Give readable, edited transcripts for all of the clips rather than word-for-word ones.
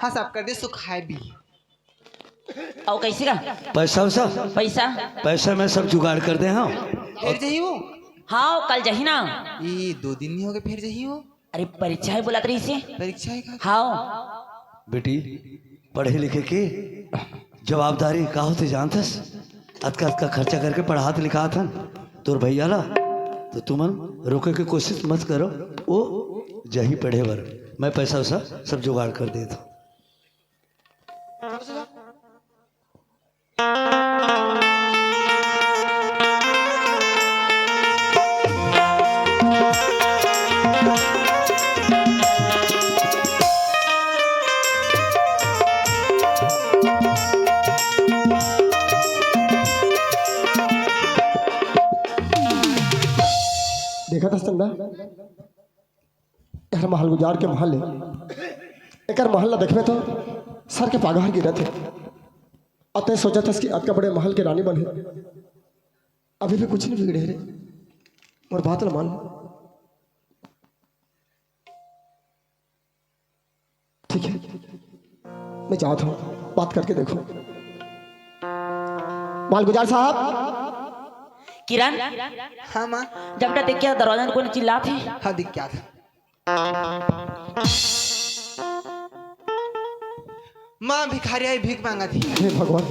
हाँ सब कर दे सुखाए भी। और कैसे का पैसा वैसा पैसा पैसा मैं सब जुगाड़ कर दे। हाँ फिर जही वो हाँ कल जाही ना। ये 2 दिन नहीं हो गए फिर जही वो। अरे परीक्षा है बोला रही से। परीक्षा है का? हाँ बेटी पढ़े लिखे के जवाबदारी का होते जानतस। अतका अतका खर्चा करके पढ़ात लिखा था तोर भैया ला, तो तुम रोके की कोशिश मत करो। वो जही पढ़े बर मैं पैसा वैसा सब जुगाड़ कर देता। देखा था संदा यार महल गुजार के महल एक महल देखबे तो सर के पागार गिरत है। अतः सोचा था कि अतका बड़े महल के रानी बने, अभी भी कुछ नहीं बिगड़े रे। और बात न मान, ठीक है मैं चाहता हूँ बात करके देखो। महल गुजार साहब। किरण हाँ माँ। जब तक देखिए दरवाजा में कोई चिल्ला थे। हाँ दिख क्या था? माँ भिखारी आई भीख मांगा थी। हे भगवान,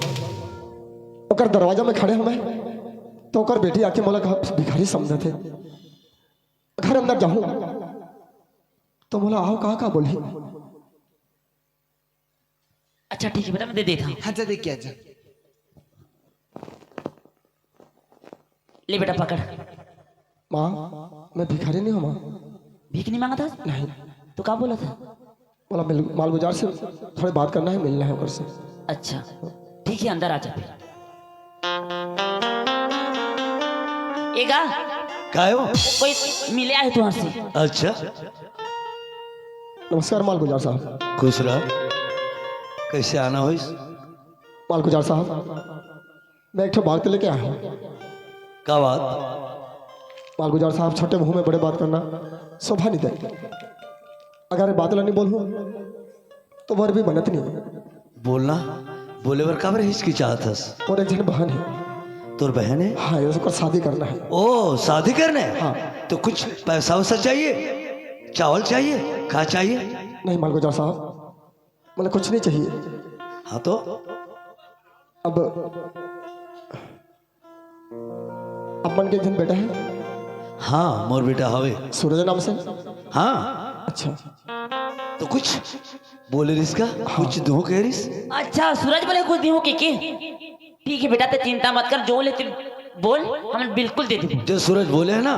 ओकर दरवाजा में खड़े हमें तो ओकर बेटी आके मोला भिखारी समझे थे। घर अंदर जाऊं तो मोला आओ कहा बोली। अच्छा ठीक है बेटा मैं दे देता हूँ। हाँ जा देख क्या जा। ले बेटा पकड़। माँ मैं भिखारी नहीं हूँ माँ। भीख नहीं मांगा था? नहीं। तो क्या बोला था? बोला माल बाजार से थोड़ी बात करना है, मिलना है से। अच्छा ठीक है अंदर आ जा फिर। एगा काय हो? कोई मिले आए तुम्हारे से। अच्छा नमस्कार माल गुजार साहब। खुश रहा। कैसे आना हो? माल गुजार साहब मैं एक बात लेके आया हूँ। का बात? माल गुजार साहब छोटे मुंह में बड़े बात करना शोभा नहीं दे। अगर बात नहीं बोलूँ तो वर भी बनत नहीं। बोलना बोले बर काबर हिचकिचाहत हस? और एक जन बहन है। तोर बहन है? हाँ उसको शादी करना है। ओ शादी करने? हाँ। तो कुछ पैसा वैसा चाहिए? चावल चाहिए? क्या चाहिए? नहीं माल गुजार साहब मुझे कुछ नहीं चाहिए। हाँ तो अब मन के जन बेटा है। हाँ मोर बेटा हवे। सूरज नाम से। हाँ अच्छा तो कुछ बोले रिसका? हाँ। कुछ दो कह रिस? अच्छा सूरज बोले कुछ नहीं हो के ठीक है बेटा तो चिंता मत कर, जो लेते बोल हम बिल्कुल दे देंगे। जो सूरज बोले है ना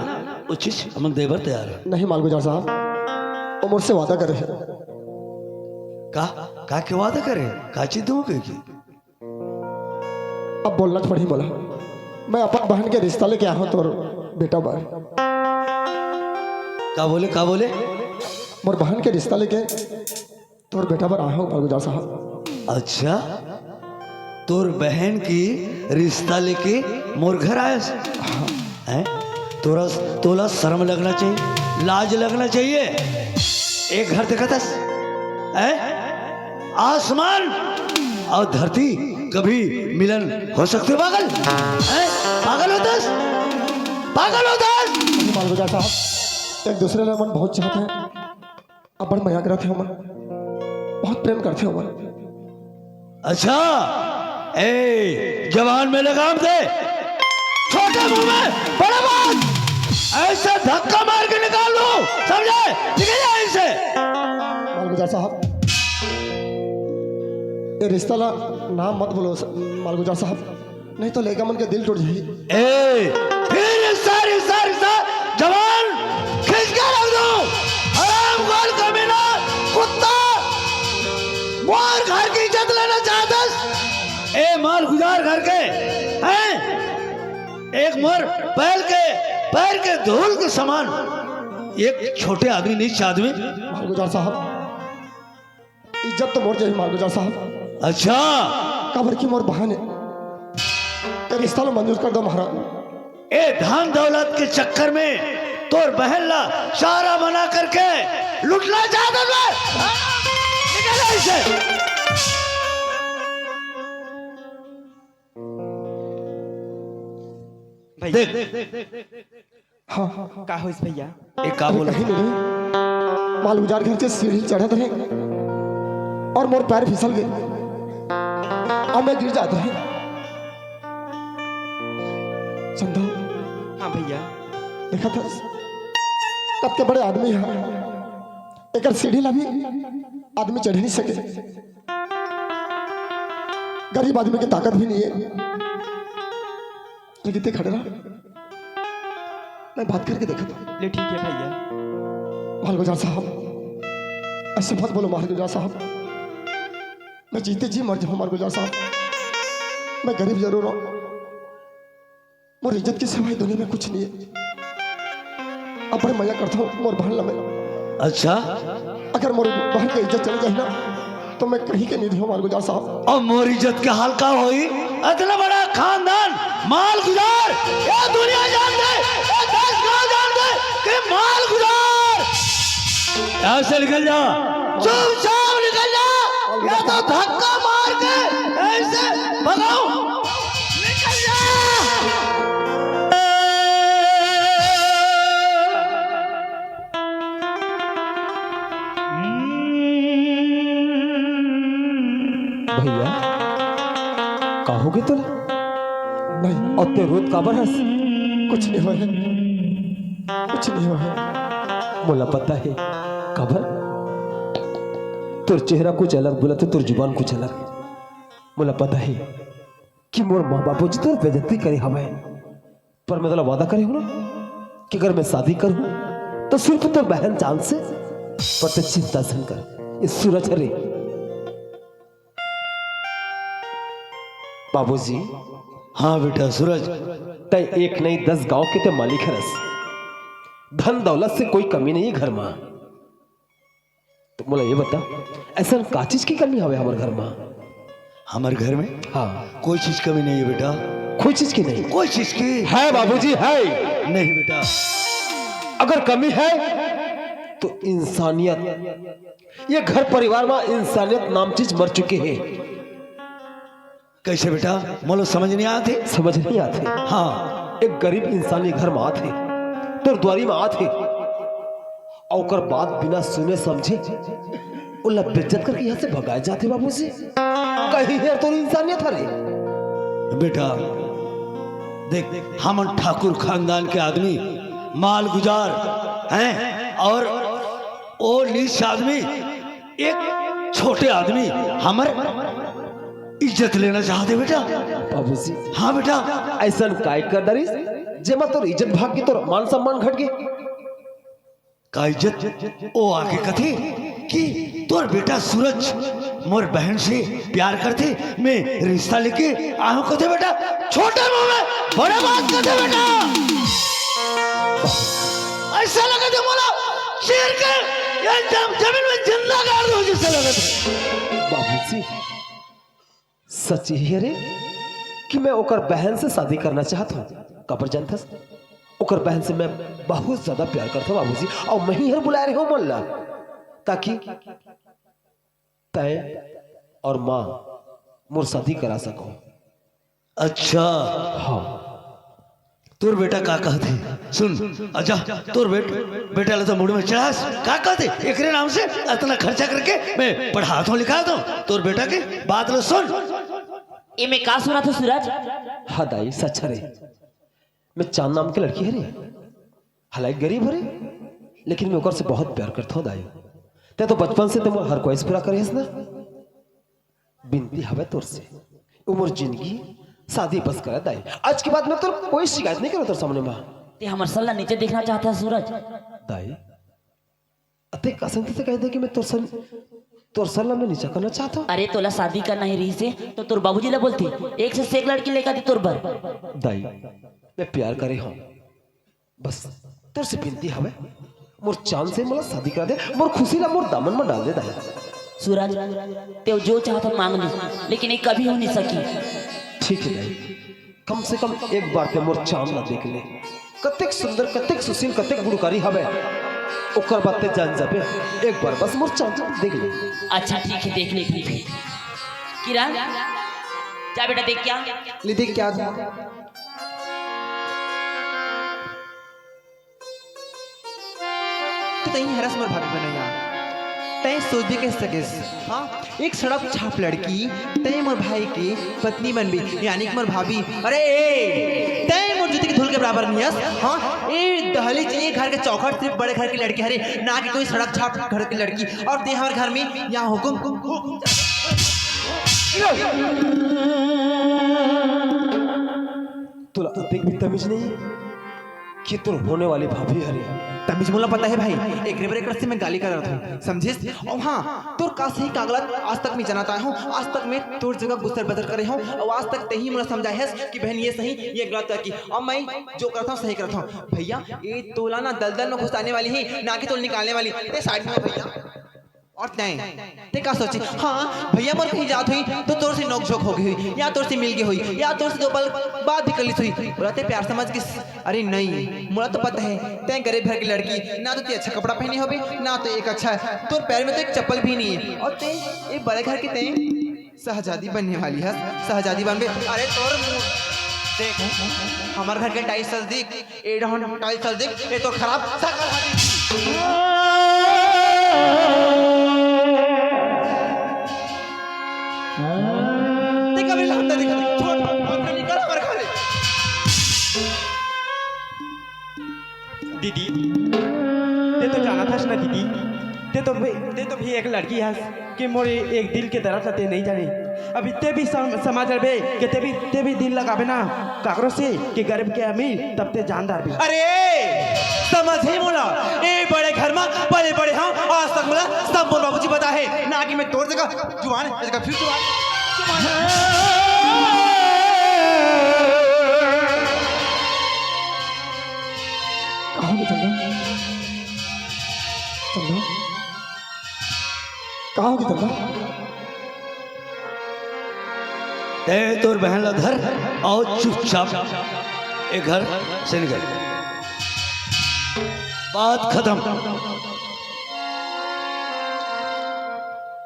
वो चीज हम देवर तैयार है। नहीं माल गुजार साहब वो मुझसे वादा करे है। का के वादा करे? का चीज दो की? अब बोलना तो पड़ी। बोला मैं अपन बहन के रिश्ता लेके आया हूँ तो बेटा बार। का बोले? मोर बहन के रिश्ता लेके तोर बेटा पर आया हूँ माल गुजार साहब। अच्छा तोर बहन की रिश्ता लेके मोर घर आया है? तोला शर्म लगना चाहिए, लाज लगना चाहिए। एक घर देखा था आसमान और धरती कभी मिलन हो सकते? पागल पागल होतास? पागल होतास? माल गुजार साहब एक दूसरे ने मन बहुत चाहते हैं। अब बड़ मया करते हैं, बहुत प्रेम करते हैं। अच्छा ए जवान में लगाम दे, छोटे मुंह में बड़ा बात। ऐसा धक्का मार के निकाल दो, समझे? निकल जाए इसे। माल गुजार साहब ये रिश्ता ला नाम मत बोलो माल गुजार साहब, नहीं तो लेगा मन के दिल टूट जाएगी। फिर रिश्ता जवान खींच के रख दो। हराम खोर कमीना कुत्ता मोर घर की इज्जत लेना चाहता। ए माल गुजार घर के हैं एक मोर पैर के धूल के समान एक छोटे आदमी नीच आदमी। माल गुजार साहब इज्जत तो मोर जाएगी माल गुजार साहब। अच्छा कबर की मोर बहन है, रिश्ता लो मंजूर कर दो महाराज। ए धन दौलत के चक्कर में तोर बहन ला सारा बना करके लुटना चाहता है। निकल ऐसे। भैया देख हाँ हाँ हाँ का होइस भैया? एक का अबे बोला कहीं नहीं माल गुजार घर से सीढ़ी चढ़त रहे और मोर पैर फिसल गए और मैं गिर जाता है। चंदा हाँ भैया देखा था कब के बड़े आदमी है एक सीढ़ी ला भी आदमी चढ़ नहीं सके। गरीब आदमी की ताकत भी नहीं है। लेकिन ते खड़े रहा मैं बात करके देखा था। ले ठीक है भैया। मालगुजार साहब ऐसे मत बोलो मालगुजार साहब, मैं जीते जी मर जाऊं मालगुजार साहब। मैं गरीब जरूर हूं मोर इज्जत की सिवाय दुनिया में कुछ नहीं है। अब बड़े मजा करता हूँ मोर बहन ला मैं। अच्छा अगर मोर बहन की इज्जत चली जाए ना तो मैं कहीं के नहीं हूँ मालगुजार साहब। और मोर इज्जत के हाल का होई? इतना बड़ा खानदान माल गुजार ये दुनिया जान दे, ये देश गाँव जान दे कि माल गुजार। यहाँ से निकल जा, चुपचाप निकल जा, या तो धक्का मार के ऐसे भगाओ। निकल जा। भैया कहोगे तो नहीं और ते रोत काबर हंस? कुछ नहीं हुआ है, कुछ नहीं हुआ है। मोला पता है काबर तुर चेहरा कुछ अलग बोला तो तुर जुबान कुछ अलग। मोला पता है कि मोर माँ बापू जी तो बेइज्जती करे हमें, पर मैं तो वादा करे हूँ ना कि अगर मैं शादी करूँ तो सिर्फ तो बहन चांद से। पर ते चिंता सन कर इस सूरज हरे बाबूजी। हाँ बेटा सूरज, तय एक नहीं 10 गांव के ते मालिक है रस। धन दौलत से कोई कमी नहीं है घर में। तो बोला ये बता ऐसा का चीज की कमी हवे हमारे घर में? हमारे घर में हाँ कोई चीज कमी नहीं है बेटा, कोई चीज की नहीं कोई चीज की है बाबूजी है। नहीं बेटा। अगर कमी है तो इंसानियत। ये घर परिवार में इंसानियत नाम चीज मर चुके हैं। कैसे बेटा? मोलो समझ नहीं आते। समझ नहीं आते। हाँ एक गरीब इंसान घर में आते तो द्वारी में आते और बात बिना सुने समझे उल्ला बेइज्जत करके यहाँ से भगाए जाते बाबूजी। कहीं है तो इंसानियत हरे बेटा। देख हम ठाकुर खानदान के आदमी माल गुजार हैं और वो नीच आदमी एक छोटे आदमी हमारे इज्जत लेना चाहते बेटा। बाबूजी हाँ बेटा। ऐसा काय कर डरी जेमा तोर इज्जत भाग की तोर मान सम्मान घट गए। का इज्जत ओ आके कथे कि तोर बेटा सूरज मोर बहन से प्यार करते, मैं रिश्ता लेके आयो कथे बेटा। छोटे मुंह में बड़े बात करते बेटा। ऐसा लगा थे बोला शेर के ये जमीन में जिंदा गाड़ दो जैसे लगा था। बाबूजी सच ही है रे कि मैं ओकर बहन से शादी करना चाहता हूँ। कबर जानथस ओकर बहन से मैं बहुत ज्यादा प्यार करता हूँ बाबूजी। और मैं ही हर बुला रहे हो मोल्ला ताकि तय और माँ मोर शादी करा सको। अच्छा हाँ तोर बेटा का कहते सुन अच्छा तोर बेटा ले तो मुड़ में चढ़ास का कहते एकरे नाम से इतना खर्चा करके मैं पढ़ाता हूँ लिखाता हूँ। तोर बेटा के बात लो सुन। ये मैं का सुना था सूरज? हाँ दाई सच रे। मैं चांद नाम की लड़की है रे, हालांकि गरीब है रे लेकिन मैं ओकर से बहुत प्यार करता हूँ दाई। ते तो बचपन से तुम हर ख्वाहिश पूरा करे ना। बिनती हवे तोर से उम्र जिंदगी शादी बस करा दाई। आज के बाद मैं तो कोई शिकायत नहीं करूँ तोर सामने में। ते हमर सल्ला नीचे देखना चाहता है सूरज। दाई अते कसम से कह दे कि मैं तोर सल्ला में नीचा करना चाहता हूँ। अरे तोला शादी करना ही रही से तो तोर बाबूजी ला बोलती एक से एक लड़की लेकर दी तोर बर। दाई मैं प्यार करे हूँ बस तोर से बिनती हवे मोर चांद से मोला शादी करा दे। मोर खुशी ला मोर दामन में डाल दे दाई। सूरज ते जो चाहता मांग ली लेकिन ये कभी हो नहीं सकी। ठीक है दाई कम से कम एक बार ते मोर चांद ला देख ले। कतेक सुंदर कतेक सुशील कतेक गुणकारी हवे ओकर बात ते जान जाबे एक बार बस मोर चंदा देख ले। अच्छा ठीक है, देख ले फिर। किरण जा बेटा, देख क्या ले देख क्या तो तई हरस मर भाभी बनैया तय सोच भी कह सकेस। हाँ, एक सड़क छाप लड़की तय मोर भाई की पत्नी बनबी, यानी कि मोर भाभी। अरे तय मोर जूते के धूल के बराबर नहीं हस। हाँ, ए दहली चाहिए घर के चौखट सिर्फ बड़े घर की लड़की हरे, ना कि कोई सड़क छाप घर की लड़की। और ते हमारे घर में यहाँ हुकुम तुला देख भी तमीज नहीं कि तुर होने वाली भाभी हरे। तमीज मुला पता है भाई, एक रेबर से मैं गाली कर रहा था, समझिस? और हाँ, तोर का सही कागलात आज तक मैं जनाता हूँ, आज तक मैं तोर जगह गुस्सा बदर करे हूँ, और आज तक ते ही मुझे समझाए है कि बहन ये सही ये गलत है की, और मैं जो करता हूँ सही करता हूँ। भैया ये तोला ना दलदल में घुसाने वाली ही, ना कि तोल निकालने वाली। ते साइड में भैया और ते का सोची। हाँ भैया मोर कहीं जात हुई तो तोर से नोक झोंक हो गई हुई, या तोर से मिल गई हुई, या तोर से दो पल बात भी कर ली हुई। बोला ते प्यार समझ के। अरे नहीं, मुझे तो पता है ते गरीब घर की लड़की, ना तो ते अच्छा कपड़ा पहनी होगी, ना तो एक अच्छा है तोर पैर में तो एक चप्पल भी नहीं है, और ते एक बड़े घर की ते शहजादी बनने वाली है, शहजादी बन गई। अरे तोर देख हमारे घर के टाइल्स सज दिख, ए डाउन टाइल्स सज दिख, ये तो खराब कभी लगता दिखा छोड़ निकल हमारे घर। दीदी ते तो जाना था ना दीदी, ते तो भी एक लड़की है कि मोरे एक दिल के दर्द ते नहीं जाने। अभी ते भी समझ रहे कि ते भी दिल लगावे ना काकरो से कि गरीब के अमीर तब ते जानदार भी। अरे समझ ही मोला, ए बड़े घर में बड़े बड़े हाँ आज तक मोला सब मोर बाबूजी पता है, ना कि मैं तोड़ जगह जुबान जगह फिर जुबान। कहाँ होगी चंदा? ते तोर बहन ला धर और चुपचाप ए घर से निकल, बात खत्म।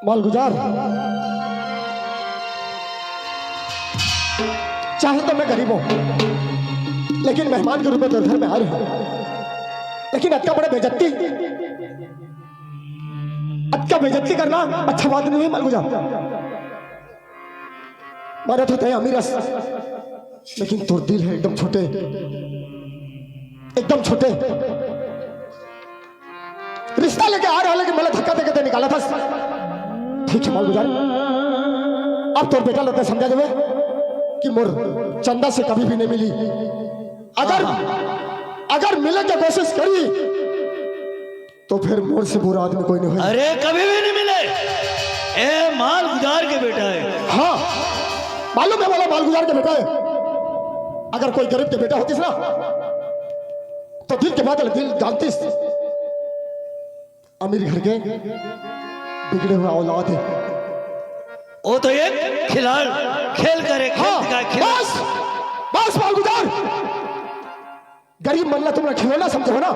मालगुजार, चाहे तो मैं गरीब हूं, लेकिन मेहमान के रूप में तेरे घर में आ रही हूं, लेकिन अक्का बड़े बेइज्जती करना अच्छा बात नहीं है। मालगुजार, मारा तो तय अमीर, लेकिन तोर दिल है एकदम छोटे, एकदम छोटे। रिश्ता लेके आ रहा, लेकिन मैंने धक्का देके निकाला था। ठीक है मालगुजार, अब तोर बेटा लोग समझा देवे कि मोर चंदा से कभी भी नहीं मिली। अगर मिले की कोशिश करी तो फिर मोर से बुरा आदमी कोई नहीं है। अरे कभी भी नहीं मिले, ए मालगुजार के बेटा है। हाँ मालूम है, वाला मालगुजार के बेटा है। अगर कोई गरीब के बेटा होतीस ना तो दिल के बाद दिल जानतीस, अमीर घर के बिगड़े हुए औलाद है। वो तो एक खिलाड़ खेल करे, हाँ, बस बस मालगुजार, गरीब मनला तुमने खिलौना समझो ना,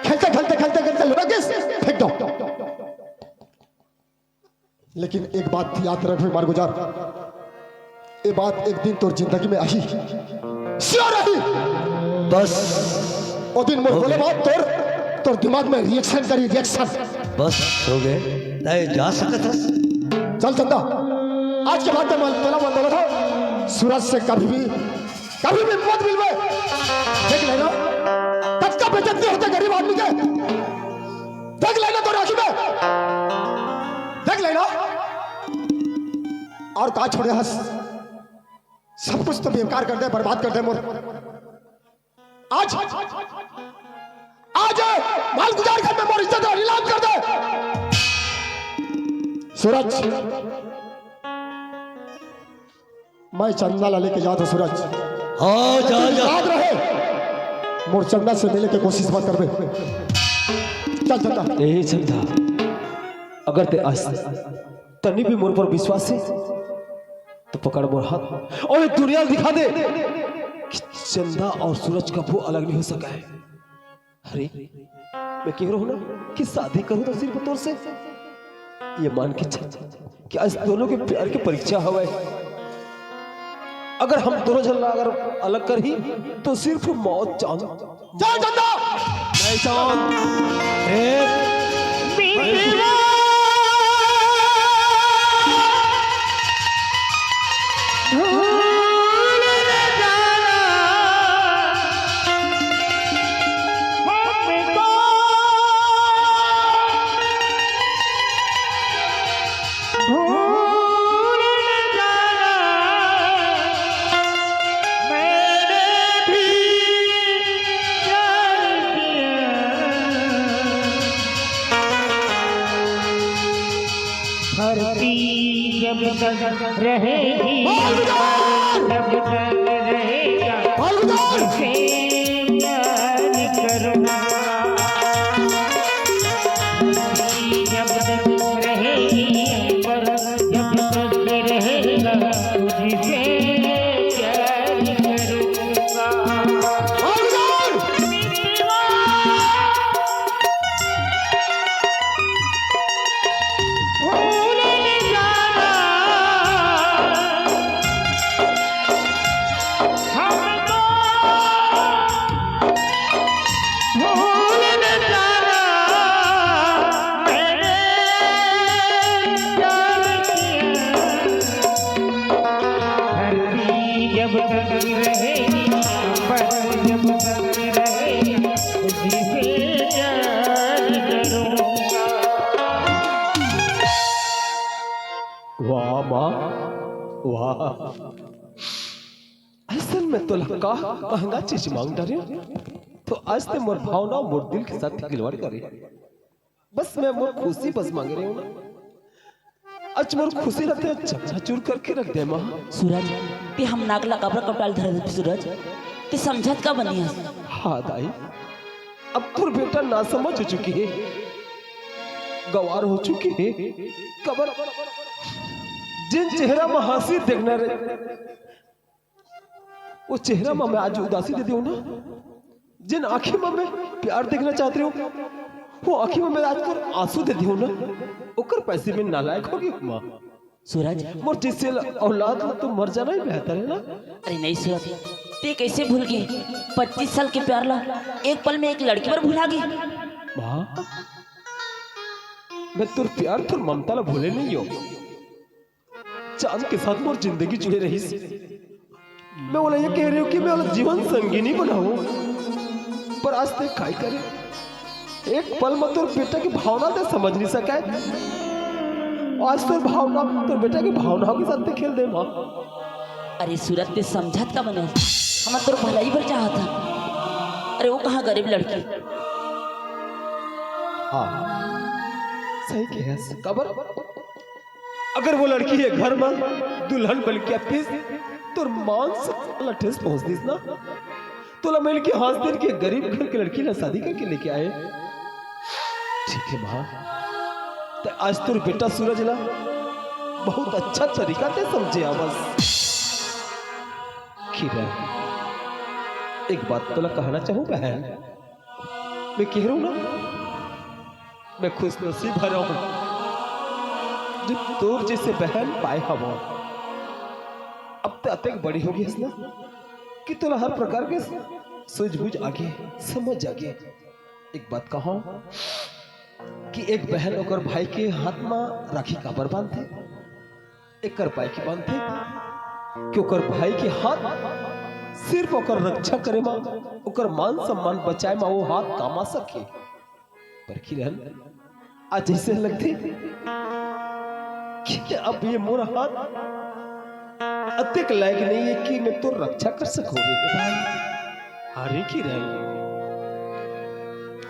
खेलते लोना किस फेंक दो। लेकिन एक बात याद रखो मालगुजार, ये बात एक दिन तोर जिंदगी में आई, श्योर आई। बस वो दिन मोर बोले बात तोर दिमाग में रिएक्शन करी, रिएक्शन। बस हो गए, नहीं जा सकता। चल चंदा, आज के बाद मैं तेरा मन बोला था, सूरज से कभी भी मत मिलवे। देख लेना तब का बेइज्जती होते गरीब आदमी के, देख लेना तो राखी में, देख लेना। और कहा छोड़े हंस, सब कुछ तो बेकार कर दे, बर्बाद कर दे मोर। आज मालगुजार घर में मोर इज्जत नीलाम कर दे। सूरज, मैं चंदा ला लेके जाता। सूरज हाँ जा याद रहे, मोर चंदा से मिलने की कोशिश मत कर बे। चल चंदा। यही चंदा, अगर ते आज तनी भी मोर पर विश्वास है तो पकड़ मोर हाथ और ये दुनिया दिखा दे कि चंदा और सूरज का वो अलग नहीं हो सका है। अरे मैं कह रहा हूँ ना कि शादी करूँ तो सिर्फ तौर से ये मान के चल कि आज दोनों के प्यार की परीक्षा हवा है। अगर हम दोनों जन अगर अलग कर ही तो सिर्फ मौत चांद चल चंदा नहीं चांद जब तक रहेगी जब तक रहेगा उसे प्यार करूँगा जब तक रहेगी पर जब तक रहेगा तुझसे प्यार करूँगा जब तक रहेगी पर जब तक रहेगी तुझसे प्यार करूँगा। वाह माँ वाह असल में तो लड़का महंगा चीज मांग रहे तो आज ते मोर भावना मोर दिल के साथ खिलवाड़ करे बस मैं मोर खुशी बस मांग रही हूँ ना आज मोर खुशी रहते अच्छा चूर करके रख दे माँ। सूरज ते हम नागला कपड़ा कपड़ाल धर दे सूरज ते समझत का बनिया हाँ दाई अब तुर बेटा ना समझ हो चुकी है गवार हो चुकी है कबर जिन चेहरा में हंसी देखना रे वो चेहरा में मैं आज उदासी दे दूं ना जिन आंखी में मैं प्यार देखना चाहती हूँ वो आंखी में मैं आज कर आंसू दे दूं ना ओकर पैसे में नालायक होगी माँ। सूरज मोर जिससे औलाद तो मर जाना ही बेहतर है ना। अरे नहीं सूरज ते कैसे भूल गई 25 साल के प्यार ला एक पल में एक लड़की पर भुला गई। माँ मैं तुर प्यार तुर ममता ला भूले नहीं हो चांद के साथ मोर जिंदगी जुड़े रही मैं बोला ये कह रही हूँ कि मैं वाला जीवन संगीनी बनाऊं पर आज तक काय करे एक पल में तुर बेटा की भावना ते समझ नहीं सका है आज तुर भावना तुर बेटा की भावनाओं के साथ खेल दे माँ। अरे सूरज ते समझत का बने हम तोर भलाई पर चाहत था। अरे वो कहाँ गरीब लड़की हाँ सही कह कबर अगर वो लड़की है घर में दुल्हन बन के पीस तो मांस ठेस पहुंच दीस ना तो मिल के हाथ दिन के गरीब घर की लड़की ना शादी करके लेके आए ठीक है माँ तो आज तुर बेटा सूरज ला बहुत अच्छा तरीका से समझे बस खीरा एक बात तो ला कहना चाहूँ बहन मैं कह रहा हूँ ना मैं खुश नसीब भरा हूँ जो तोर जैसे बहन पाए हम अब तो अतक बड़ी होगी ना कि तुला हर प्रकार के सूझबूझ आगे समझ आगे एक बात कहो कि एक बहन ओकर भाई के हाथ में राखी काबर बांधते एक कर पाई के बांधते कि ओकर भाई के हाथ सिर्फ ओकर रक्षा करे मां ओकर मान सम्मान बचाए मां वो हाथ कामा सके पर की रहन आज जैसे लगते कि अब ये मोर हाथ अतिक लायक नहीं है कि मैं तो रक्षा कर सकोगे हारे की रही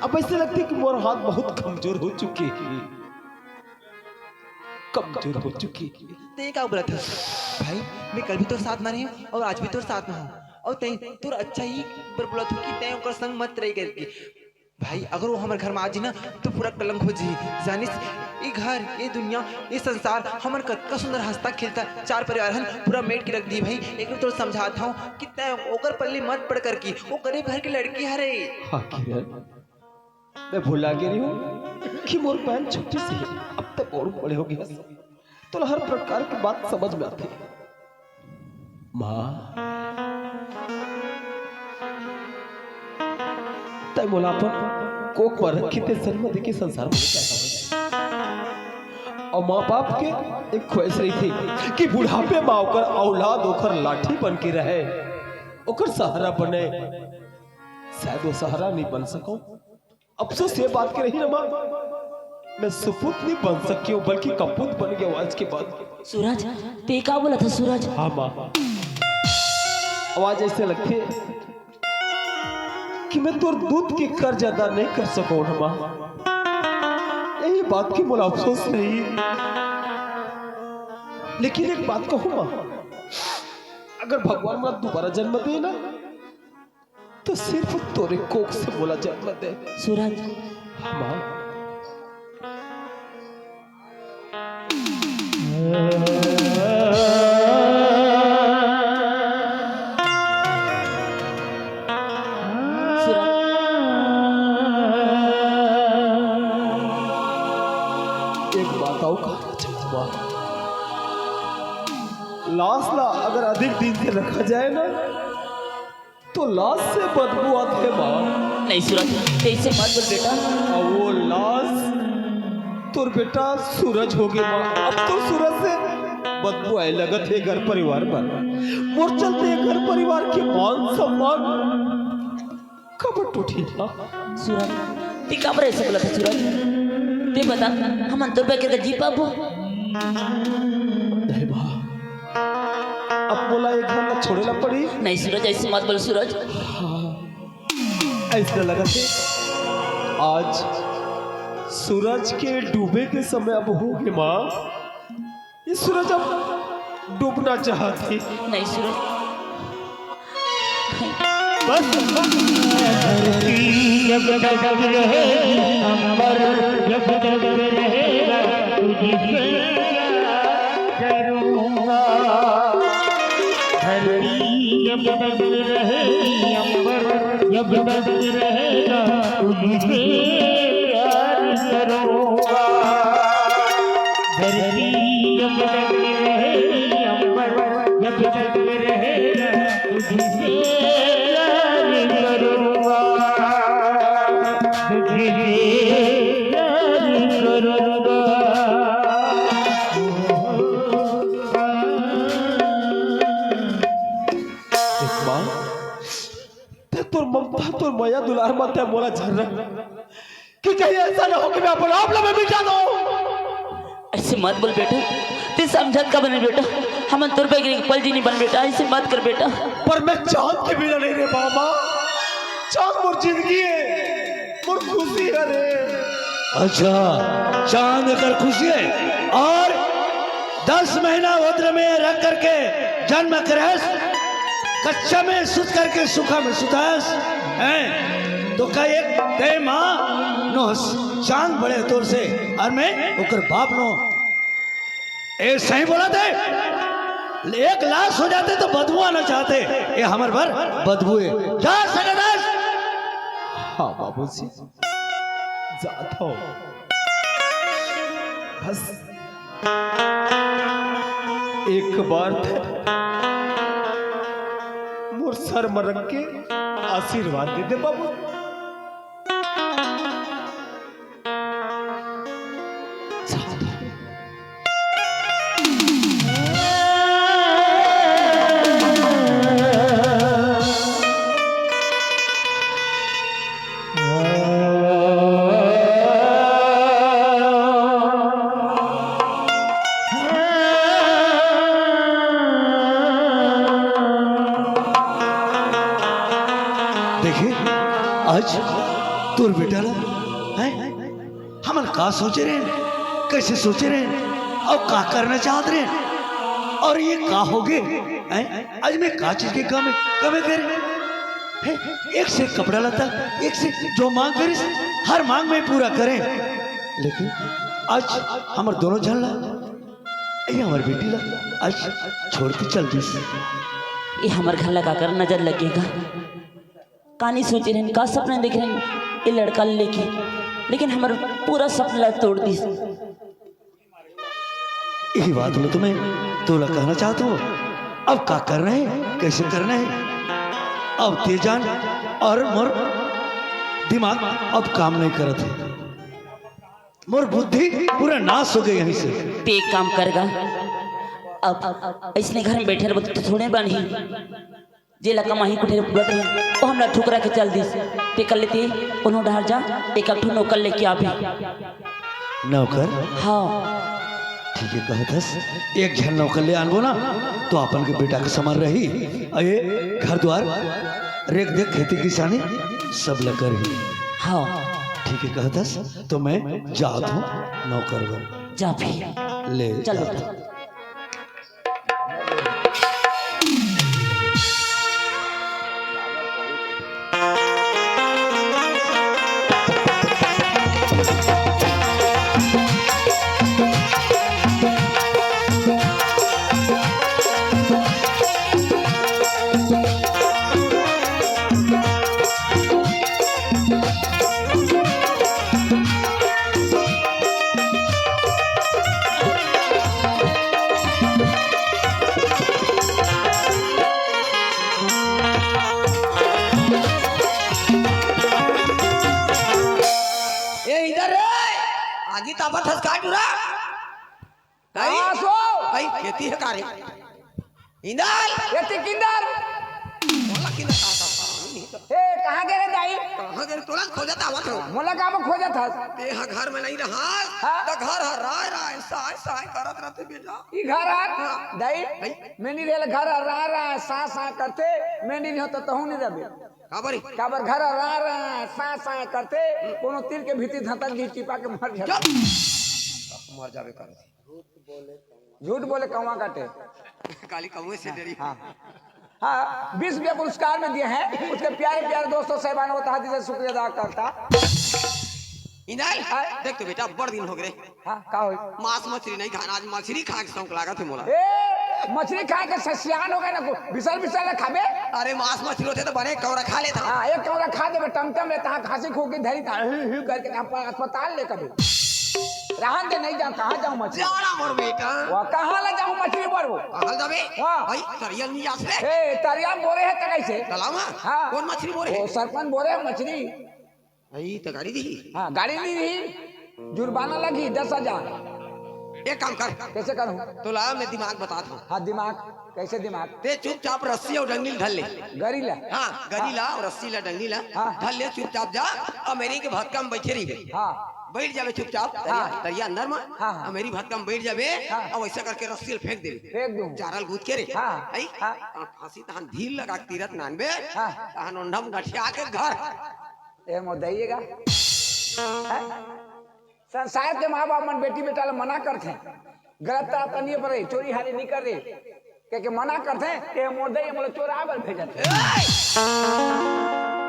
अब ऐसे लगती है कि मोर हाथ बहुत कमजोर हो चुके हैं कमजोर हो चुकी है। ते क्या बोला था भाई मैं कल भी तो साथ में रही हूँ और आज भी तो साथ में हूँ और तई तो अच्छा ही पर बोला था कि तय ओकर संग मत रही करके भाई अगर वो हमारे घर में आ जी ना तो पूरा कलंक हो जी जानिस ये घर ये दुनिया ये संसार हमारे कतका सुंदर हंसता खेलता चार परिवार हन पूरा मेट के रख दी भाई एक तो समझाता हूँ कि तय ओकर पल्ली मत पड़ कर की वो गरीब घर की लड़की हरे हाँ किरण मैं भुला गे रही हूँ कि मोर बहन छोटी सी है, अब तक और बड़े हो गया तो हर प्रकार की बात समझ में आती है। माँ तय मोला पर कोक पर रखी ते जन्म दे के संसार में कैसा हो जाए। और माँ बाप के एक ख्वाहिश रही थी कि बुढ़ापे माँ ओकर औलाद ओकर लाठी बन के रहे, ओकर सहारा बने। शायद वो सहारा नहीं बन सको। अफसोस ये बात की रही ना माँ, मैं सुपुत नहीं बन सकी हूँ बल्कि कपूत बन गया आज के बाद। सूरज ते का बोला था सूरज? हाँ माँ, आवाज ऐसे लगती है कि मैं तोर दूध की कर्ज अदा नहीं कर सकूं ना माँ। यही बात की मुझे अफसोस नहीं, लेकिन एक बात कहूं माँ, अगर भगवान मुझे दोबारा जन्म दे ना तो सिर्फ तोरे कोख से बोला जन्म दे। सूरज हाँ माँ। एक बात आओ कहना चाहता हूँ, लाश ला अगर अधिक दिन से रखा जाए ना तो लाश से बदबू आती है माँ। नहीं सूरज ऐसे मत बोल बेटा। और वो लाश तोर बेटा सूरज हो गया माँ। अब तो सूरज से बदबू आए लगत है घर परिवार पर। मोर चलते घर परिवार के मान सम्मान कब टूटी ना। सूरज ते का पर ऐसे बोला था सूरज? ते बता हम अंतर पे करके जी पाबो? नहीं माँ, अब बोला एक घर में छोड़ेला पड़ी। नहीं सूरज ऐसे मत बोल सूरज। ऐसा लगा थे आज सूरज के डूबे के समय अब हो गए माँ। ये सूरज अब डूबना चाहती। नहीं सूरज बस जब तक रहेगी अंबर, जब तक रहेगा तुझसे प्यार करूंगा। धरती जब तक रहेगी अंबर, जब तक रहेगा तुझसे प्यार करूंगा। धरती जब तक रहेगी अंबर, जब तक रहेगा तुझसे तोर ममता तोर माया दुलार मत है मोला झरना कि कहीं ऐसा ना हो कि मैं अपना आप में मिटा दूं। ऐसे मत बोल बेटा। ते समझत का बने बेटा, हम अंतर पे गिरे पल जी नहीं बन बेटा। ऐसे मत कर बेटा। पर मैं चांद के बिना नहीं रे बाबा। चांद मोर जिंदगी है, मोर खुशी है रे। अच्छा, चांद कर खुशी है और 10 महीना उद्र में रख करके जन्म करस, कच्चा में सुत करके सुखा में सुतास हैं तो का एक ते माँ नो चांद बड़े तौर से और मैं ओकर बाप नो ए सही बोला थे। एक लाश हो जाते तो बदबू आना चाहते, ये हमारे भर बदबू है। जा सकदास। हाँ बाबूजी जाता हूँ, बस एक बार मोर सर मरक के आशीर्वाद दे दे बाबू। देखिए आज तोर बेटा ला है हमन का सोचे रहे, कैसे सोचे रहे और का करना चाहत रहे और ये का हो गए हैं। आज मैं का चीज के कमे कमे करे है, एक से कपड़ा लता, एक से जो मांग करे हर मांग में पूरा करे। लेकिन आज हमार दोनों झल ये हमार बेटी ला आज छोड़ के चल दी। ये हमार घर लगा कर नजर लगेगा। कहानी सोचे रहन का सपना देख रहन ये लड़का लेके, लेकिन हमारा पूरा सपना तोड़ दी। यही बात बोलो तुम्हें तो कहना चाहते हो। अब क्या कर रहे हैं, कैसे करना है। अब तेजान और मोर दिमाग अब काम नहीं करते, मोर बुद्धि पूरा नाश हो गई यहीं से। ते एक काम करेगा, अब इसने घर में बैठे रहो तो थोड़े बनी जे लका माही कुठे बैठे वो हमरा ठुकरा के चल दी ते कर लेते उन्होंने डर जा एक अठू नौकर लेके आ भी। नौकर? हाँ ठीक है, कहतस एक झन नौकर ले आनबो ना तो अपन के बेटा के समर रही। अये घर द्वार रेख देख खेती किसानी सब लकर ही। हाँ ठीक है कहतस, तो मैं जात हूँ नौकर बन। जा भी ले चलो। आगी ताबत हस काट उरा भाई भाई खेती है कारे इंदल खेती किंदर मोला किंदर ए कहां गए रे दाई कहां गए तोला खोजत आवत हो मोला का में खोजत हस ते घर में नहीं रहा त घर ह राय राय साय साय करत रहते बेटा ई घर आ दाई मैं नहीं रहल घर राय राय सा सा करते मैं नहीं हो तो तहू नहीं रहबे काबर घर रहा रहा सा सा करते कोनो तीर के भीतर धंतन घी चिपा के मर जावे कर झूठ बोले कौवा काटे काली कौवे से डरी। हाँ हाँ 20 रुपया पुरस्कार में दिए हैं उसके प्यारे प्यारे दोस्तों साहबान होता है शुक्रिया अदा करता। इनाल देख तो बेटा बड़ दिन हो गए। हाँ का होई मांस मछली नहीं खाना, आज मछली खा के शौक लागत है मोला। ए मछली खा के ससियान हो गए ना बिसल बिसल ना खाबे। अरे मांस मछली होते तो बने कौरा खा लेता। हां एक कौरा खा देबे टमटम में ता खांसी खो के धरी था हु करके अस्पताल ले कभी रहन दे नहीं जा कहां जाऊं मछली जाना मोर बेटा वो कहां ले जाऊं मछली बरबो हल जाबे। हां भाई तरिया नहीं आसले ए तरिया बोरे है त कैसे चलाऊ। हां कौन मछली बोरे है? ओ सरपंच बोरे है मछली भाई तो गाड़ी दी। हाँ गाड़ी दी दी जुर्माना लगी 10,000। एक काम कर कैसे करूं तो ला मैं दिमाग बताता हूँ। हाँ दिमाग कैसे दिमाग ते चुपचाप रस्सी और डंडी ढल ले गरीला। हाँ गरीला और रस्सी ला डंडी ला ढल ले चुपचाप जा और मेरी के भटका में बैठे रही। हाँ बैठ जावे चुपचाप तरिया अंदर में। हाँ मेरी भटका में बैठ जावे और वैसा करके रस्सी फेंक दे फेंक दूं चारल गूंज के रे। हाँ फांसी तहन धीर लगा तीरथ नानबे तहन ओंढम गठिया के घर ए मोदइएगा। संसार के माँ बाप मन बेटी बेटा ला मना करते हैं गलत तरह नहीं पर चोरी हारी नहीं कर रहे के मना करते हैं मोदई मोला चोरा बर भेजत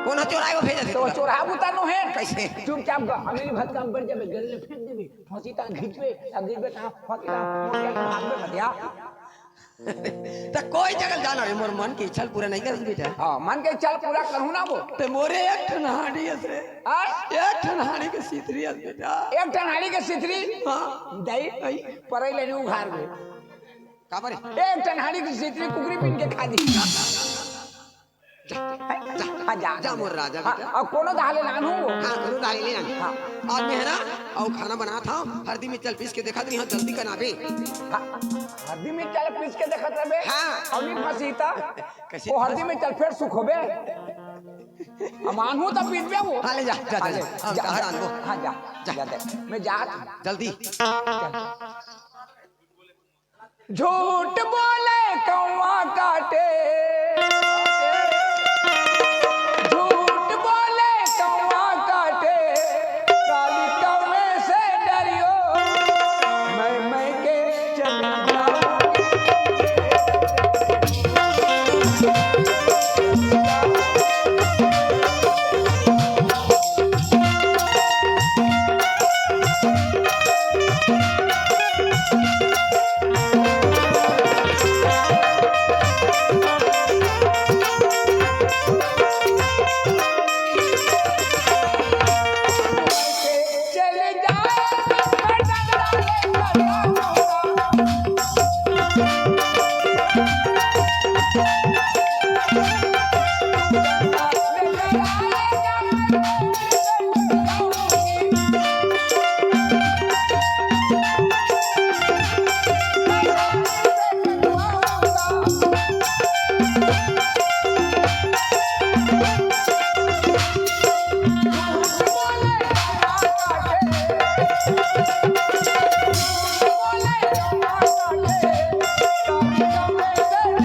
कौन चोराए भेजत तो चोरा उतारनो है कैसे चुपचाप हमें भत काम बढ़ जाबे गले फेंक देबे फांसी ता घिचबे गिरबे ता फांसी ता मोटिया भाग में भदिया तो कोई जगह जाना रे मोर मन की इच्छा पूरा नहीं कर बेटा। हां मन के इच्छा पूरा करू ना वो ते मोरे एक ठनहाड़ी से एक ठनहाड़ी के सितरी बेटा एक ठनहाड़ी के सितरी। हां दई परई ले उघार में का पर एक ठनहाड़ी की सितरी कुकरी पीन के खा दी। जा जा जा मोर राजा बेटा और कोनो दाले लान हो। हां कोनो दाले ले लान। हां और मैं है ना और खाना बना था हल्दी में चल पीस के देखा नहीं जल्दी बनाबे। हल्दी में चल पीस के देखत रहबे। हां और नहीं फसीता कैसे वो हल्दी में चल फिर सुख होबे अमान हो तब पीसबे वो। हां ले जा जा जा हर आन वो। हां जा जा दे मैं जा जल्दी। झूठ बोले कौवा काटे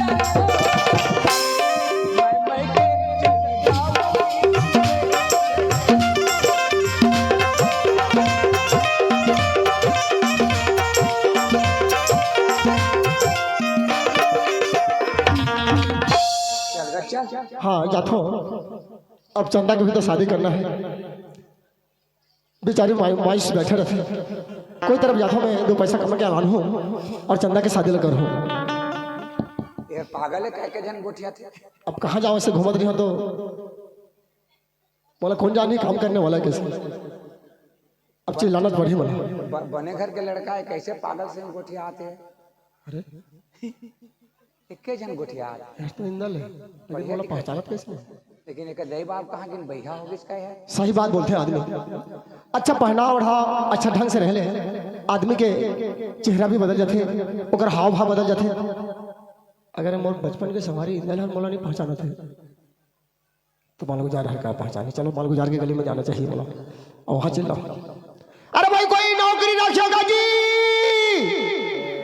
मैं के चली जाऊंगी। चल गा, चल हाँ जाता हूँ। अब चंदा की भी तो शादी करना है। बेचारी माई से बैठे रहते। कोई तरफ जाता हूँ मैं, दो पैसा कमा के आवान हूँ और चंदा की शादी कर हूँ। ये पागल है, कह के जन गोठिया थे। अब कहाँ जाओ, ऐसे घूमत नहीं हो तो बोला कौन जाने काम करने वाला है कैसे। अब चिल्लाना बढ़ी बोला। बने घर के लड़का है, कैसे पागल से गोठिया आते हैं। अरे इक्के जन गोठिया आते। यार तो इंदल है, लेकिन बोला पहचानत कैसे। लेकिन एक दही बाप कहाँ किन बैठा होगी इसका है। सही बात बोलते हैं आदमी। अच्छा पहना ओढ़ा, अच्छा ढंग से रहले, आदमी के चेहरा भी बदल जाते, ओकर हाव भाव बदल जाते। अगर मोर बचपन के सवारी इंदल हर मोला नहीं पहचाना थे तो मालगुजार हर का पहचाने। चलो मालगुजार की गली में जाना चाहिए बोला और वहाँ चल रहा। अरे भाई कोई नौकरी रखिएगा जी।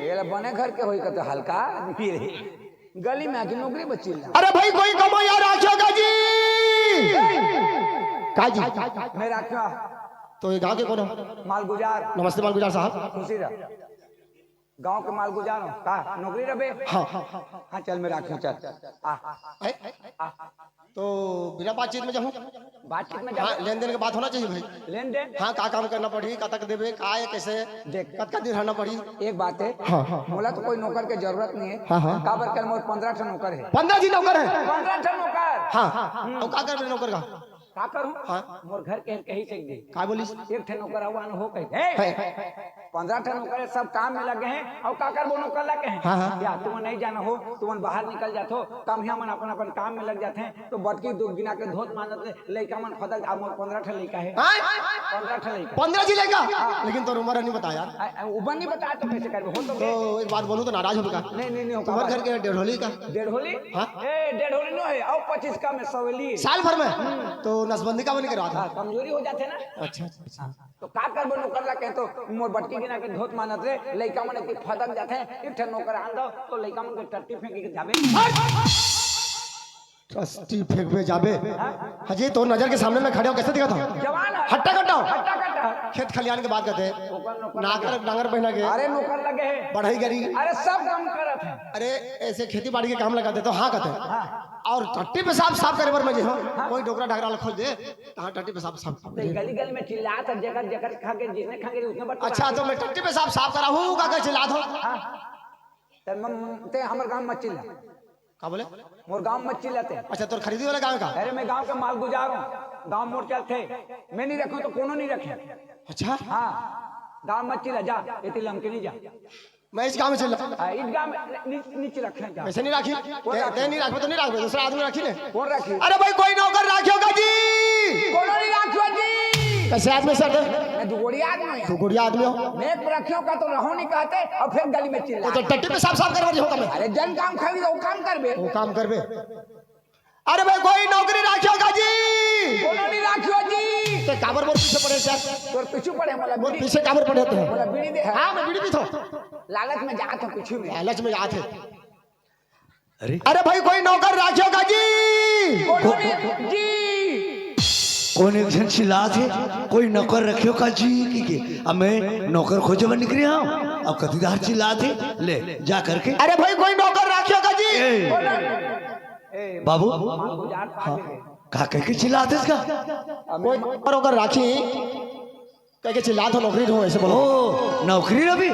ये बने घर के होई तो हल्का आदमी रे, गली में आके नौकरी बच्ची। अरे भाई कोई कमाया रखिएगा जी। का जी मैं राखियो तो ये गाँव के कौन हो? मालगुजार। नमस्ते मालगुजार साहब। खुशी रह, गांव के मालगुजार हो का नौकरी रबे। हाँ हाँ चल मैं राखियो, चल आ तो बिना बातचीत में जाऊँ। बातचीत में हाँ जा। लेन देन के बात होना चाहिए भाई। लेन देन हाँ का काम करना पड़ी, का तक देवे, का है कैसे, देख। कत का दिन रहना पड़ी। एक बात है, हाँ। मोला तो कोई नौकर के जरूरत नहीं है। हाँ। काबर कर मोर 15 ठन नौकर है। 15 जी नौकर है। 15 ठन नौकर। हाँ और का कर नौकर का का करूं? हाँ। मोर घर के कहीं से दे। का बोलिस? एक ठन नौकर हुआ न हो कहीं। 15 ठन नौकर है, सब काम में लगे हैं और का कर वो नौकर लगे हैं। हाँ। या तुम नहीं जाना हो, तुम बाहर निकल जाते हो, कम ही मन अपन अपन काम में लग जाते हैं तो बटकी दो गिना के धोत मानत लइका मन फदल। अब मोर 15 ठन लइका है। 15 ठन लइका। 15 जी लेगा। लेकिन तो उम्र नहीं बता यार। उबर नहीं बताया तो कैसे करबे हो तो। तो एक बात बोलूं तो नाराज होगा। नहीं होगा। तुम्हारे घर के डेढ़ोली का डेढ़ोली। हाँ? ए डेढ़ोली नो है और 25 का में सवेली साल भर में तो नसबंदी का बनी करवा था। कमजोरी हो जाते ना। अच्छा तो का करबो नौकर ला के तो मोर बटकी गिना के धोत मानत रे लइका मन के फदक जाते हैं। एक ठन नौकर आन दो तो लइका मन के टट्टी फेंक के जाबे। ट्रस्टी फेंक में जाबे। हजी तो नजर के सामने में खड़े हो कैसे दिखा था? जवान है। हट्टा कट्टा हट्टा कट्टा खेत खलियान के बात करते हैं। नाकर डांगर पहना के अरे नौकर लगे हैं। बढ़ाई गरी। अरे सब काम करत है। अरे ऐसे खेती बाड़ी के काम लगाते तो हाँ कहते हैं। और टट्टी पे साफ करे बर में जो कोई डोकरा ढाकरा खोल दे हाँ टट्टी पे साफ गली गली में चिल्लात है, जगह जगह खा के जिसने खा के उसने बट। अच्छा तो मैं टट्टी पे साफ करा हूँ का चिल्ला दो। ते हमर गांव मत चिल्ला। का बोले? मोर गांव मत चिल्लाते। अच्छा तो खरीदी वाला गाँव का? अरे मैं गांव का माल गुजार हूँ, गांव मोर चलते। मैं नहीं रखूं तो कोनो नहीं रखे। अच्छा हाँ गांव मत चिल्ला, जा इतनी लमके नहीं जा। मैं इस गाँव में चल रहा। इस गांव में नीचे रखे जा। वैसे नहीं राखी नहीं राख तो नहीं राख दूसरा आदमी राखी ले। कौन रखी? अरे भाई कोई नौकर राखियोगा जी। कोनो नहीं रखियो जी। कैसे आदमी सर? मैं दुगोड़िया आदमी हूं। तू गुड़िया आदमी हो। मैं एक रखियो का तो रहो नहीं कहते और फिर गली में चिल्ला। तो टट्टी पे साफ करवा रही होगा मैं। अरे जन काम खावी तो काम करबे। वो काम करबे। अरे भाई कोई नौकरी राखियोगा जी। कोनो नहीं रखियो जी। तो काबर मोर पीछे पड़े सर। तोर पीछे पड़े मोला मोर बीड़ी। पीछे काबर पड़े थे? मोला बीड़ी दे। हाँ मैं बीड़ी भी थो। लालच में जात हो पीछे में। लालच में आते। अरे अरे भाई कोई नौकर राखियोगा जी। कोनो नहीं जी। कौन एक जन चिल्ला थे कोई नौकर रखियो का जी की अब मैं नौकर खोजे में निकले हूँ। अब कतीदार चिल्ला थे ले जा करके। अरे भाई कोई नौकर राखियोगा जी। बाबू गुजार खा के। कहा कह के चिल्लाते इसका? कोई नौकर राखी कह के चिल्ला तो नौकरी हो ऐसे बोलो। ओ नौकरी रवि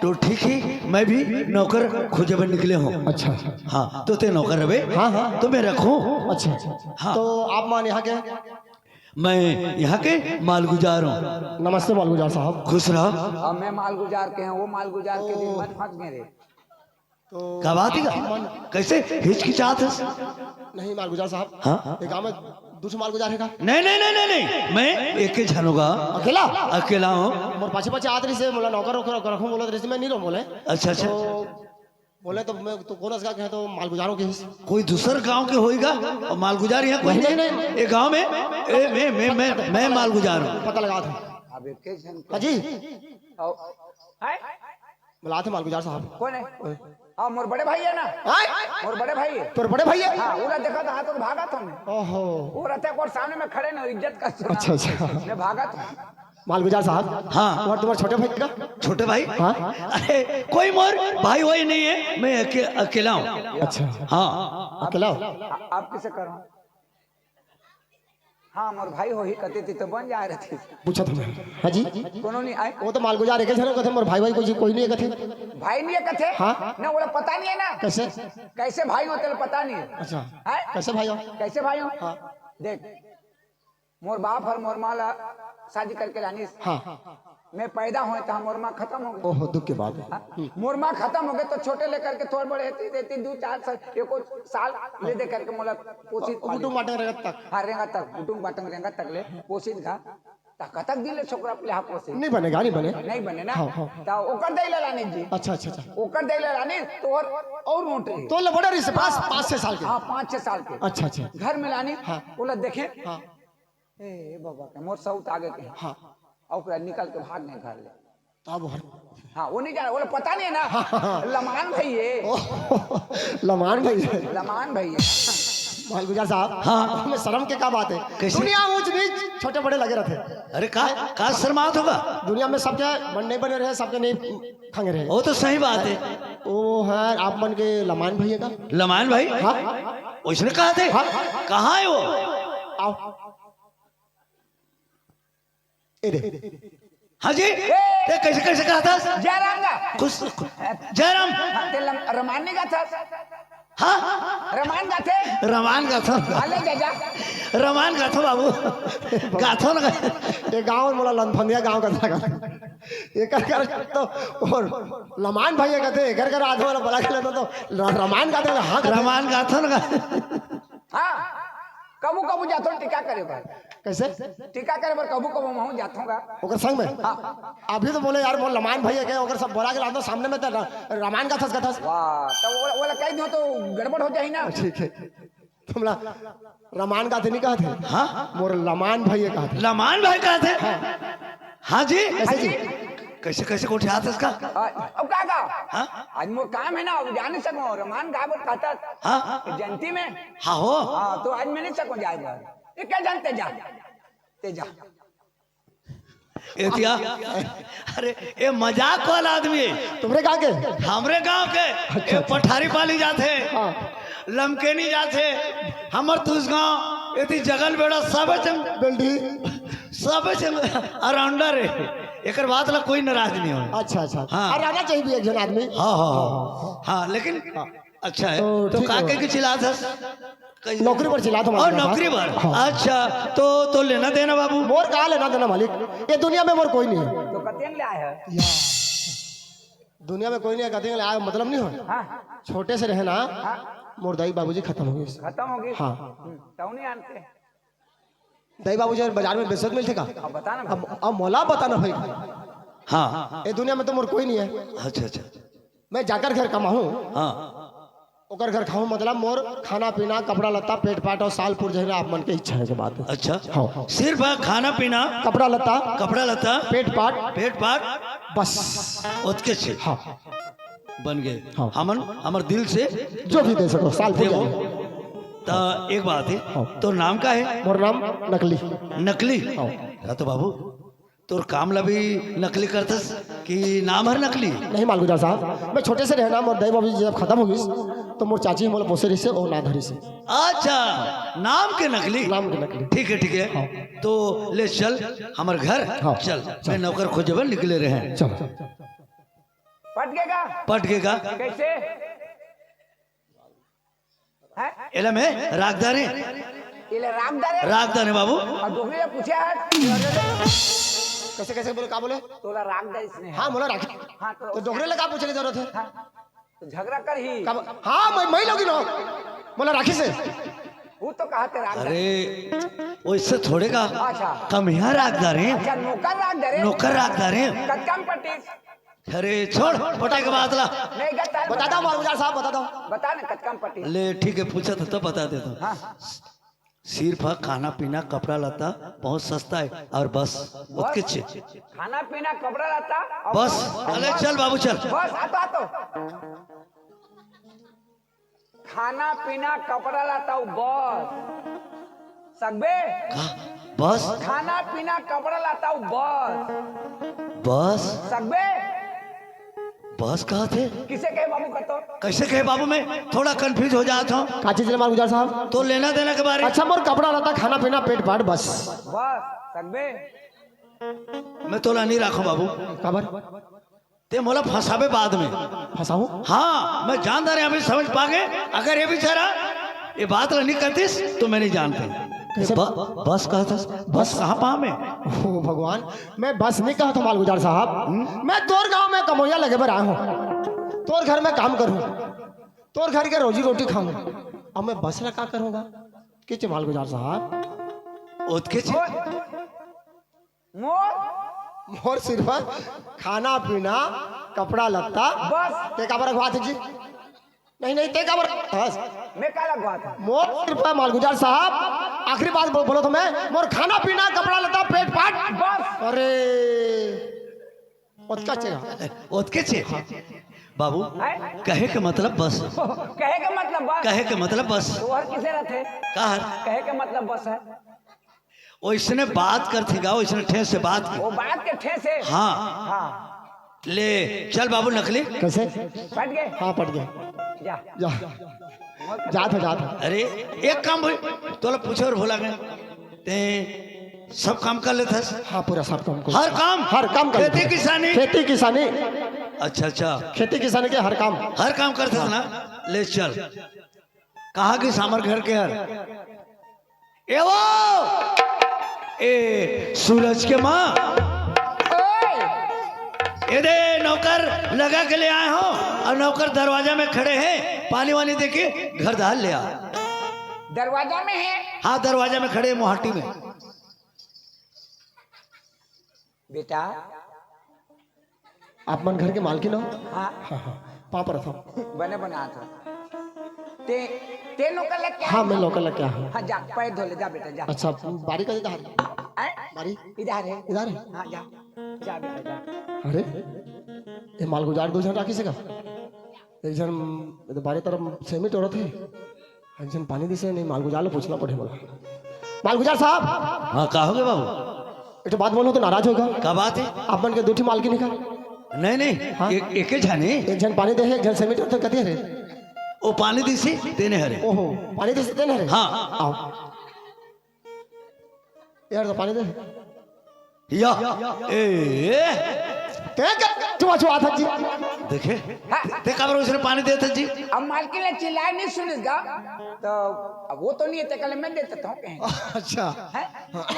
तो ठीक है मैं भी नौकर खोजे में निकले हूँ। अच्छा हाँ तो ते नौकर रवे। हाँ। तो मैं रखूँ। अच्छा हाँ। तो आप मान यहाँ के? मैं यहाँ के मालगुजार हूँ। नमस्ते मालगुजार साहब। खुश रहो। अब मैं माल गुजार के हैं, वो माल गुजार के दिन मत फंस गए रे। क्या बात है? कैसे हिचकिचात है? नहीं मालगुजार साहब। हाँ? ये गाँव में दूसरा मालगुजार है का? नहीं नहीं नहीं नहीं नहीं मैं एक ही जानूंगा। अकेला? अकेला हूँ। मोर पाछे आदरी से बोला नौकर रखूं बोला तो मैं नहीं रहूं बोले। अच्छा अच्छा तो बोले तो मैं तो कौन का तो मालगुजारों के कोई दूसर गांव के होएगा और मालगुजार यहाँ कोई नहीं, नहीं। नहीं। एक गांव में मैं मालगुजार हूँ। पता लगा था। अब एक जन हाजी है बुला थे मालगुजार साहब। कौन है? हाँ मोर बड़े भाई है ना, हाँ? मोर बड़े भाई है। तोर बड़े भाई है? हाँ वो देखा था, तो भागा था मैं। ओहो, वो रहते और सामने में खड़े ना, इज्जत का सुना। अच्छा, अच्छा। मैं भागा था। मालगुजार साहब, हाँ। और तुम्हारे छोटे भाई का? छोटे भाई? हाँ? अरे कोई मोर भाई वही नहीं है, मैं अकेला हूँ। अच्छा, हाँ। अकेला हो? आप किसे कर रहा हूँ? हाँ मोर भाई हो ही कहती थी तो बन जा रहे थे। पूछा था मैं। हाँ जी? कोनो नहीं आए। वो तो मालगुजार एक जन कहते मोर भाई भाई कोई नहीं है कहते। भाई नहीं है कथे। हाँ? ना वो पता नहीं है ना। कैसे? कैसे भाई होते हैं पता नहीं है। अच्छा, हैं? कैसे भाई हो? कैसे भाई हो? हाँ। देख मोर बाप और मोर माला शादी करके लानी। हाँ। मैं पैदा हुए तो मोर माँ खत्म हो गई। ओहो, दुख की बात है। हाँ? मोर माँ खत्म हो गए तो छोटे लेकर के थोड़े बड़े देती 2-4 साल एको साल ले दे करके मोला पोषित कुटुंब बाटे रगत तक हाँ रेंगा तक कुटुंब बाटंग रेंगा तक ले पोषित घा कतक दिले छोकरा अपने हाथ पोषित नहीं बनेगा, नहीं बने। नहीं बने ना। हाँ, हाँ। तो ओकर दे ले लानी जी। अच्छा, अच्छा, अच्छा। ओकर दे ले लानी तो और मोटे तो ले बड़े रही से 5-6 साल के? हाँ 5-6 साल के। अच्छा, अच्छा। घर में लानी। हाँ। बोला देखे हाँ, ए बाबा के मोर सऊत आगे के हाँ। और ओकरा निकल के भाग नहीं घर ले। तब हाँ वो नहीं जाना, बोला पता नहीं है ना। लमान भाई है। लमान भाई है। लमान भाई है। मालगुजार साहब, हाँ। में शर्म के क्या बात है? कैसे? दुनिया ऊंच नीच छोटे बड़े लगे रहते। अरे का शर्मात होगा? दुनिया में सबके मन नहीं बने रहे, सबके नहीं खंगे रहे। वो तो सही बात है। वो है आप मन के लमान भैया का? लमान भाई? हाँ? उसने कहा थे? हाँ। कहाँ है वो? आओ। ए दे। हाँ जी? ते कैसे कैसे कहा था? जयराम का कुछ जयराम? हाँ, ते रमान नहीं का था। हाँ, रमान का थे। रमान गाथो। हाले जा रमान गाथो बाबू, गाथो ना। ये गांव मोला लंथनिया गांव का था। एक कर तो और लमान भैया कहते एक कर आधे वाला बड़ा खेला तो रमान का थे। हाँ, रमान गाथो ना। हाँ कबू कबू जातो टीका करे भाई। कैसे? टीका करे पर कबू कबू महू जातूंगा। ओकर संग में? अभी तो बोले यार मोर लमान भैया के ओकर सब बोला के लादो सामने में तो रमान का थस। वाह तो वो वाला कह दो तो गड़बड़ हो जाए ना। ठीक है, तुमला रमान का थे नहीं कहते? हाँ, मोर लमान भैया का थे। लमान भाई कहा थे? हाँ जी। हाँ जी। कैसे कैसे को उठा था इसका? अब क्या का? हाँ? आज मोर काम है ना, अब जा नहीं सकूं। रमान का बोल कहता हाँ? जयंती में। हाँ हो। हाँ तो आज मैं नहीं सकूं जाएगा। ये क्या जानते जा तेजा। एतिया, अरे ये मजाक वाला आदमी है। तुमरे कहा के? हमरे गांव के ये पठारी पाली जाते, लमकेनी जाते, हमर तुस गांव एती जगल बेड़ा सब चम बेल्डी। सब चम अराउंडर है। एकर बात ला कोई नाराज नहीं हो। अच्छा, अच्छा। हाँ। अरे आना चाहिए भी एक जन आदमी। हाँ हाँ हाँ हाँ, लेकिन अच्छा है। तो तो ठीक का है। के चिल्ला था? नौकरी पर चिल्ला तो और नौकरी पर? अच्छा, तो लेना देना बाबू? मोर कहा लेना देना मालिक, ये दुनिया में मोर कोई नहीं है। तो कतेन ले आए है? दुनिया में कोई नहीं है, कहते हैं आए मतलब नहीं हो। हाँ छोटे से रहे ना, मोर दाई बाबूजी खत्म हो गए। खत्म हो गई। हाँ। तो नहीं आनते। दाई बाबूजी बाजार में बेचत मिलते का? अब बता ना भाई। अब मोला बताना भाई, हाँ। ये दुनिया में तो मोर कोई नहीं है। अच्छा अच्छा। मैं जाकर घर कमाऊं, हाँ ओकर घर खाऊं, मतलब मोर खाना पीना कपड़ा लत्ता पेट पाट और साल पुर जो आप मन के इच्छा है के बात है। अच्छा। हाँ। सिर्फ खाना पीना, कपड़ा लत्ता कपड़ा लता, पेट पाट पेट पाट, बस। उतके से हाँ, बन गए। हाँ। हमर दिल से जो भी दे सको साल पुर देवो। जाए। तो एक बात है, हाँ। तो नाम का है? मोर नाम नकली। नकली? हाँ। हाँ तो बाबू तोर काम ला भी नकली करतस कि नाम हर नकली? नहीं मालगुजार साहब, मैं छोटे से रहना, मोर दाई बाबूजी जब खत्म हो गई तो मोर चाची मोला पोसे रही से और ना धरी से। अच्छा, नाम के नकली? नाम के नकली। ठीक है ठीक है। तो ले चल हमार घर। हाँ। चल, मैं नौकर खोजबन निकले रहे। चलो। पट गएगा? पट गएगा? कैसे है? एला में रागदारे, इले रामदारे रागदारे बाबू। और डोगरी में पूछे है कैसे कैसे बोले, का बोले? तोला रामदार इसने। हाँ मोला राखी। हाँ तो डोगरे लगा पूछने की जरूरत है? तो झगड़ा कर ही। हाँ मैं लोगी ना मोला राखी से। वो तो कहते रामदार। अरे वैसे थोड़े का अच्छा। कम यहाँ रागदारे, अच्छा नौकर रामदारे। नौकर रागदारे। कच्चम पट्टी। अरे छोड़ पटे के बात ला। नहीं गता बता दो मालगुजार साहब, बता दो। बता ना कच्चम पट्टी। ले ठीक है, पूछा था तो बता देता हूँ। हाँ सिर्फ खाना पीना कपड़ा लता बहुत सस्ता है और बस उतके छे। खाना पीना कपड़ा रहता और बस अरे चल बाबू चल। बस आतो आतो खाना पीना कपड़ा लाता हूँ बस सकबे का बस खाना पीना कपड़ा लाता हूँ बस बस सकबे बस कहा थे किसे कहे बाबू का तो कैसे कहे बाबू मैं थोड़ा कंफ्यूज हो जाता हूँ का चीज माल गुजार साहब? तो लेना देना के बारे अच्छा मोर कपड़ा रहता, खाना पीना पेट पाट बस। सकबे मैं तोला नहीं रखो बाबू खबर ते मोला फंसावे बाद में फंसाऊं? हाँ मैं जानता रहे अभी समझ पागे अगर ये बेचारा ये बात नहीं करतीस तो मैं नहीं जानते बस कहा था बस कहाँ पा मैं ओ भगवान, मैं बस नहीं कहा था माल गुजार साहब। मैं तोर गांव में कमोया लगे पर आया हूँ, तोर घर में काम करूँ, तोर घर के रोजी रोटी खाऊं। अब मैं बस ना क्या करूँगा कि माल गुजार साहब? ओतके मोर मोर सिर्फ खाना पीना कपड़ा लत्ता बस ते का रखवा जी? नहीं नहीं ते का बस मैं क्या लगवा था मोर सिर्फ माल गुजार साहब आखिरी बात बोलो तो मैं मोर खाना पीना कपड़ा लत्ता पेट पाट बस अरे ओतका चेगा ओतके छे बाबू हैं? कहे के मतलब बस कहे का मतलब बस कहे के मतलब बस तो हर किसे रहते कहा कहे का मतलब बस है वैसने बात कर थी वैसने ठेस से बात की वो बात के ठेस है हाँ हाँ ले चल बाबू नकली कैसे? फट गए हाँ पट गया जा जा जा था अरे एक काम भाई तो पूछे और भूला गए ते सब काम कर लेते हाँ पूरा सब काम को हर काम कर खेती किसानी खेती किसानी अच्छा अच्छा खेती किसानी के हर काम करते ना ले चल कहाँ की सामर घर के हर ए वो ए सूरज के माँ ये दे नौकर लगा के ले आए हो और नौकर दरवाजा में खड़े हैं पानी वानी देके घर दाल ले आ दरवाजा में है हाँ दरवाजा में खड़े मोहाटी में बेटा आप मन घर के मालकिन हो? हाँ हाँ हाँ पापा रखो बने बना था ते नौकर लग हाँ मैं लोकल लग के आया हूँ। हाँ जा पैर धो ले जा बेटा जा अच्छा बारी का इधर आए? बारी इधर है इधर है? हाँ जा जा बेटा जा अरे ये माल गुजार दो जन राखी से का एक जन तो बारी तरफ सेमिट औरत है एक जन पानी दिसे नहीं माल गुजार लो पूछना पड़े बोला माल गुजार साहब हाँ कहोगे बाबू एक बात बोलो तो नाराज होगा क्या बात है आप मन के दूठी मालकिन का नहीं नहीं हाँ? एक ही जाने एक जन पानी दे एक जन सेमिट औरत कती है वो पानी दी सी देने हरे ओहो पानी दे देते ना रे हाँ आओ यार तो पानी दे या ए छुआ छुआ था जी देखे ते काबर उसने पानी देते जी अब मालकिन ने चिल्लाए नहीं सुनेगा तो अब वो तो नहीं है कल मैं दे देता हूँ कहीं अच्छा है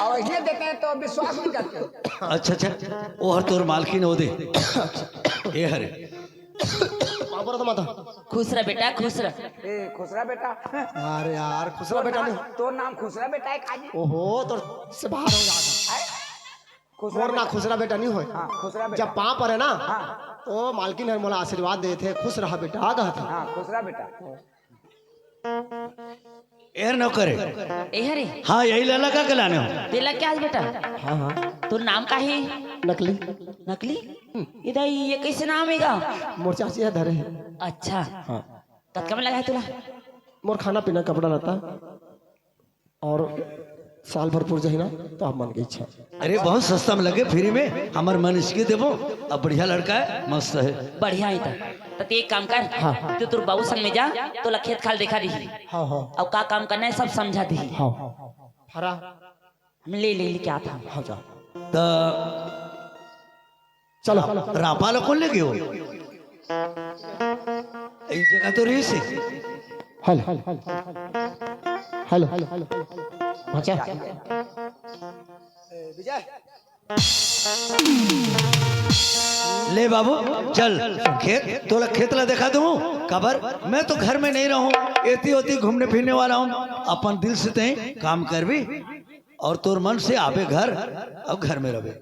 और इसलिए देते हैं तो विश्वास नहीं करते अच्छा अच्छा वो हर तोर मालकिन हो दे ये हरे पापा तो माता खुश रह बेटा खुश रह ए खुसरा बेटा अरे यार खुसरा बेटा नहीं तो नाम खुसरा बेटा है काजी ओहो तो से बाहर हो जाता है? खुसरा मोर ना खुसरा बेटा नहीं हो हाँ खुसरा बेटा जब पाँव पर है ना हाँ तो मालकिन है मोला आशीर्वाद दे थे खुश रहा बेटा आ गया था हाँ खुसरा बेटा एर न करे ए हरे हाँ यही लला का लाने हो तेला क्या आज बेटा हाँ हाँ तो नाम का है नकली नकली इधर ये कैसे नाम हैगा मोर चाची है धरे है अच्छा हाँ तत्का में लगा है तुला मोर खाना पीना कपड़ा रहता और साल भर पुर जाही ना तो आप मन की इच्छा अरे बहुत सस्ता में लगे फ्री में हमार मन इसके देवो अब बढ़िया लड़का है मस्त है बढ़िया है तो एक काम कर हाँ। तो तुर बाबू संग में जा तो ला खेत खाल दिखा दी हाँ हाँ और का काम करना है सब समझा दी हाँ हरा हम ले क्या था हाँ जा तो चलो रापा लो कौन लेके हो एक जगह तो रही से हेलो हेलो अच्छा ले बाबू चल खेत तो खेत ला दिखा दूँ खबर मैं तो घर में नहीं रहूं एती होती घूमने फिरने वाला हूँ अपन दिल से ते काम कर भी और तोर मन से आवे घर अब घर में रहे